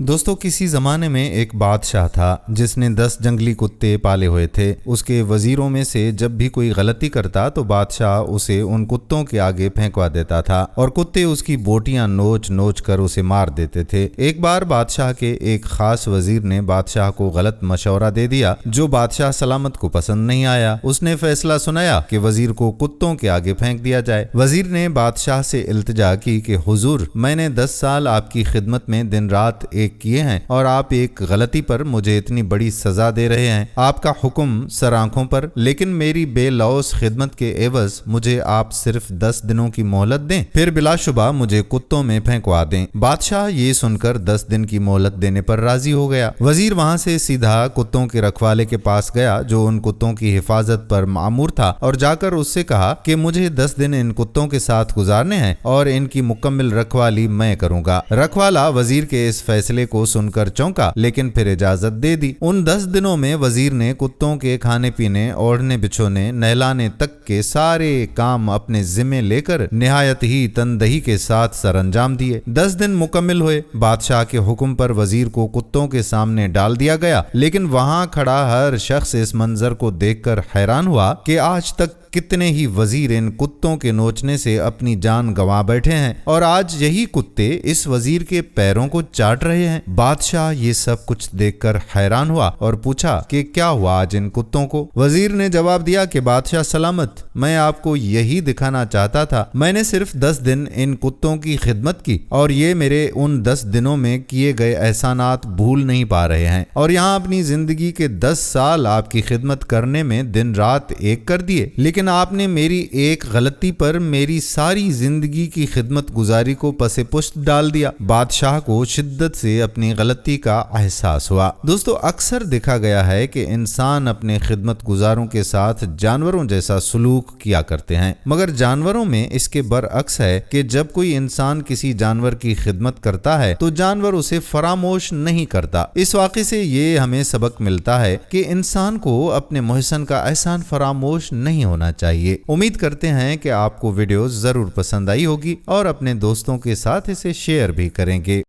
दोस्तों, किसी ज़माने में एक बादशाह था जिसने 10 जंगली कुत्ते पाले हुए थे। उसके वजीरों में से जब भी कोई गलती करता तो बादशाह उसे उन कुत्तों के आगे फेंकवा देता था और कुत्ते उसकी बोटियां नोच नोच कर उसे मार देते थे। एक बार बादशाह के एक खास वजीर ने बादशाह को गलत मशवरा दे दिया जो बादशाह सलामत को पसंद नहीं आया। उसने फैसला सुनाया कि वजीर को कुत्तों के आगे फेंक दिया जाए। वजीर ने बादशाह से इल्तिजा की कि हुजूर, मैंने 10 साल आपकी खिदमत में दिन रात एक किए हैं और आप एक गलती पर मुझे इतनी बड़ी सजा दे रहे हैं। आपका हुक्म सर आंखों पर, लेकिन मेरी बेलौस खिदमत के एवज मुझे आप सिर्फ 10 दिनों की मोहलत दें, फिर बिलाशुबा मुझे कुत्तों में फेंकवा दें। बादशाह ये सुनकर 10 दिन की मोहलत देने पर राजी हो गया। वजीर वहां से सीधा कुत्तों के रखवाले के पास गया जो उन कुत्तों की हिफाजत पर मामूर था और जाकर उससे कहा कि मुझे 10 दिन इन कुत्तों के साथ गुजारने हैं और इनकी मुकम्मल रखवाली मैं करूंगा। रखवाला वजीर के इस फैसले को सुनकर चौंका, लेकिन फिर इजाजत दे दी। उन 10 दिनों में वजीर ने कुत्तों के खाने पीने, ओढ़ने बिछोने, नहलाने तक के सारे काम अपने जिम्मे लेकर निहायत ही तनदही के साथ सरअंजाम दिए। 10 दिन मुकम्मल हुए। बादशाह के हुक्म पर वजीर को कुत्तों के सामने डाल दिया गया, लेकिन वहां खड़ा हर शख्स इस मंजर को देखकर हैरान हुआ कि आज तक कितने ही वजीर इन कुत्तों के नोचने से अपनी जान गंवा बैठे हैं और आज यही कुत्ते इस वजीर के पैरों को चाट रहे हैं। बादशाह ये सब कुछ देखकर हैरान हुआ और पूछा कि क्या हुआ आज इन कुत्तों को। वजीर ने जवाब दिया कि बादशाह सलामत, मैं आपको यही दिखाना चाहता था। मैंने सिर्फ 10 दिन इन कुत्तों की खिदमत की और ये मेरे उन 10 दिनों में किए गए एहसानात भूल नहीं पा रहे हैं और यहाँ अपनी जिंदगी के 10 साल आपकी खिदमत करने में दिन रात एक कर दिए, लेकिन आपने मेरी एक गलती पर मेरी सारी जिंदगी की खिदमत गुजारी को पसे पुष्ट डाल दिया। बादशाह को शिद्दत से अपनी गलती का एहसास हुआ। दोस्तों, अक्सर देखा गया है कि इंसान अपने खिदमत गुजारों के साथ जानवरों जैसा सलूक किया करते हैं, मगर जानवरों में इसके बरअक्स है कि जब कोई इंसान किसी जानवर की खिदमत करता है तो जानवर उसे फरामोश नहीं करता। इस वाक़े से ये हमें सबक मिलता है कि इंसान को अपने मोहसन का एहसान फरामोश नहीं होना चाहिए। उम्मीद करते हैं कि आपको वीडियो जरूर पसंद आई होगी और अपने दोस्तों के साथ इसे शेयर भी करेंगे।